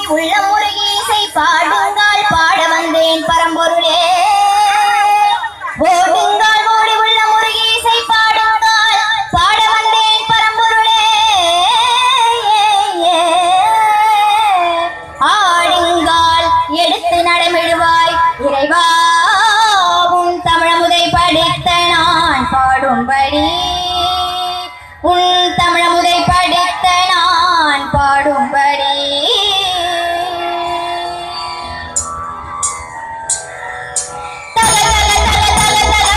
உள்ள முருகீசை பாடுங்கால் பாட வந்தேன் பரம்பொருளே ஓடுங்கால் ஓடி உள்ள முருகீசை பாடுங்கால் பாட வந்தேன் பரம்பொருளே ஆடுங்கால் எடுத்து நடமிடுவாய் இறைவா உன் தமிழமுதை படித்த நான் பாடும்படி உன் தமிழமுதை படித்த நான் பாடும்படி தல தல தல தல தல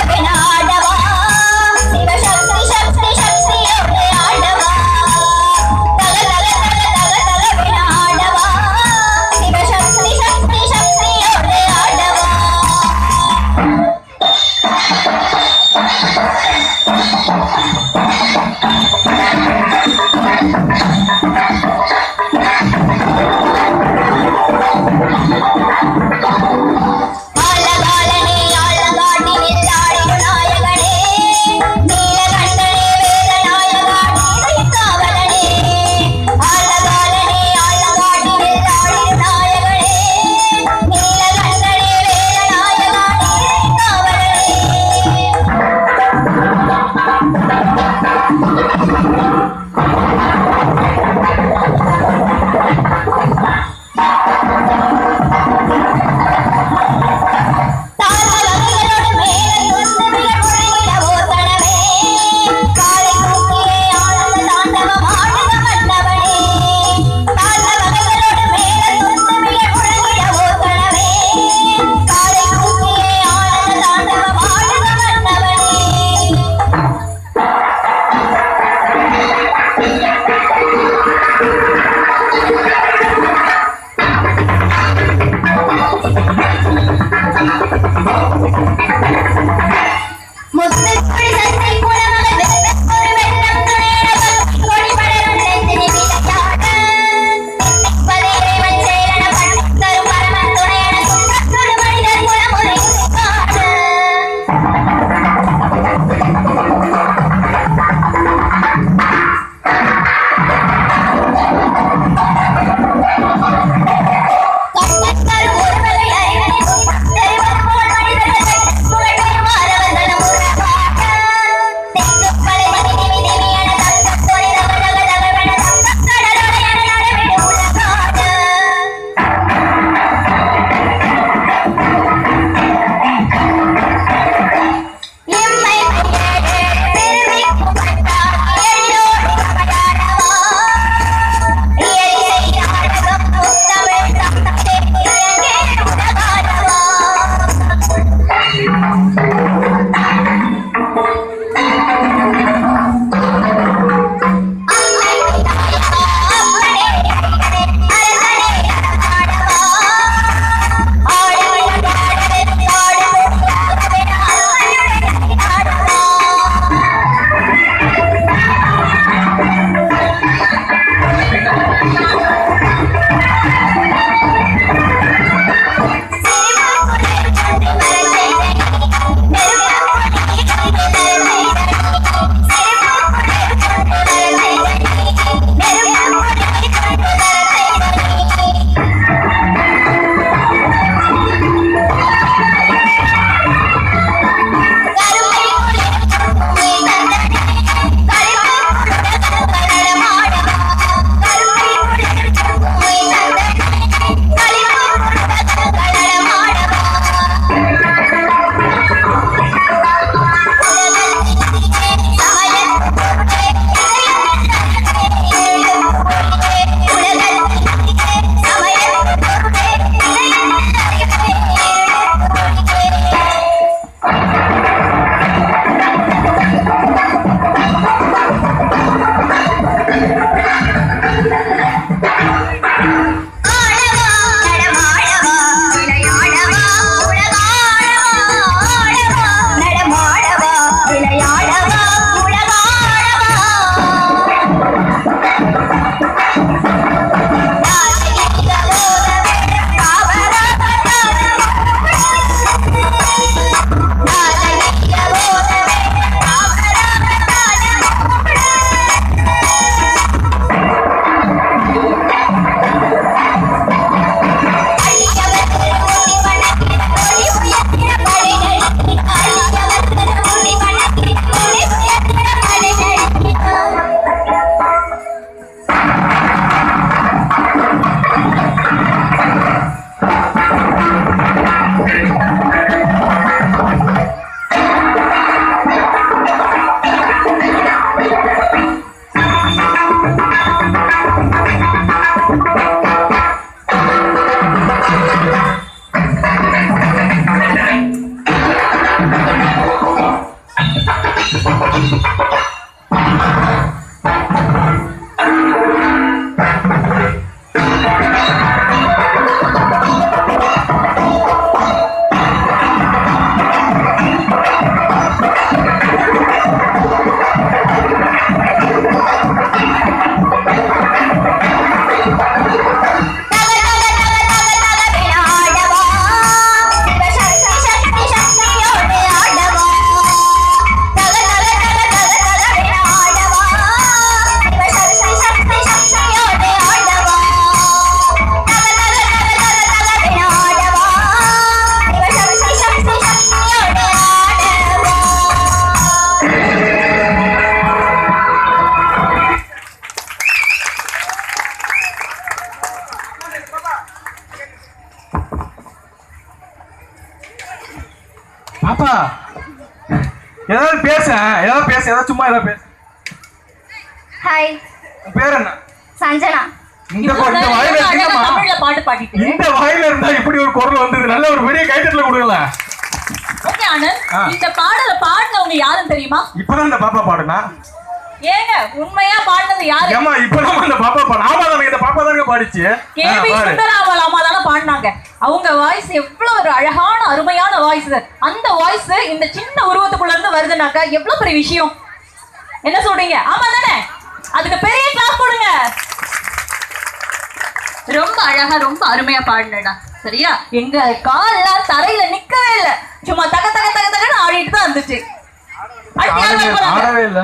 பாப்பா ஏதாவது பேச ஏதாவது சும்மா ஏதாவது பேச. ஹாய், பேர் என்ன? சஞ்சனா. இந்த வாயில இருக்கீங்கம்மா. தமிழ்ல பாட்டு பாடிட்டு இந்த வாயில இருந்தா இப்படி ஒரு குரல் வந்தது. நல்ல ஒரு பெரிய கைத்தட்டல கொடுக்கல. ஓகே ஆனந்த், இந்த பாடல பாடுனவங்க யாருன்னு தெரியுமா? இப்பதான் இந்த பாப்பா பாடுனா. ஏங்க உண்மையா பாடுனது யாரு? ஏமா இப்பதான் இந்த பாப்பா பாடு. ஆமா தானே, இந்த பாப்பா தானே பாடிச்சு. கேபி சுந்தராமல் அம்மா தானே பாடினாங்க. அவங்க வாய்ஸ் எவ்வளவு ஒரு அழகான அருமையான வாய்ஸ். அந்த வாய்ஸ் இந்த சின்ன உருவத்துக்குள்ள இருந்து வருதுனாக்கா எவ்வளவு பெரிய விஷயம். என்ன சொல்றீங்க? ஆமா தானே? அதுக்கு பெரிய கிளாப் கொடுங்க. ரொம்ப அழகா ரொம்ப அருமையா பாடினடா. சரியா? எங்க கால்லாம் தரையில நிக்கவே இல்ல, சும்மா தக தக தக தகன்னு ஆடிட்டு தான் இருந்துச்சு. ஆடவே இல்ல.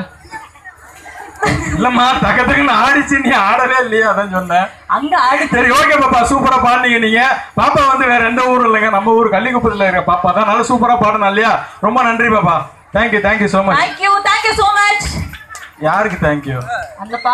இல்லம்மா, தகத்துக்குன்னு ஆடிச்சு, நீ ஆடவே இல்லையா? அதான் சொன்னேன். அங்க ஆடி. சரி, ஓகே பாப்பா, சூப்பரா பாடுனீங்க நீங்க. பாப்பா வந்து வேற எந்த ஊரும் இல்லைங்க, நம்ம ஊர் கள்ளிக்குப்பத்துல இருக்க பாப்பா தான். நல்லா சூப்பரா பாடணும் இல்லையா? ரொம்ப நன்றி பாப்பா. Thank you so much. Thank you so much. யாருக்கு தேங்க்யூ? அந்த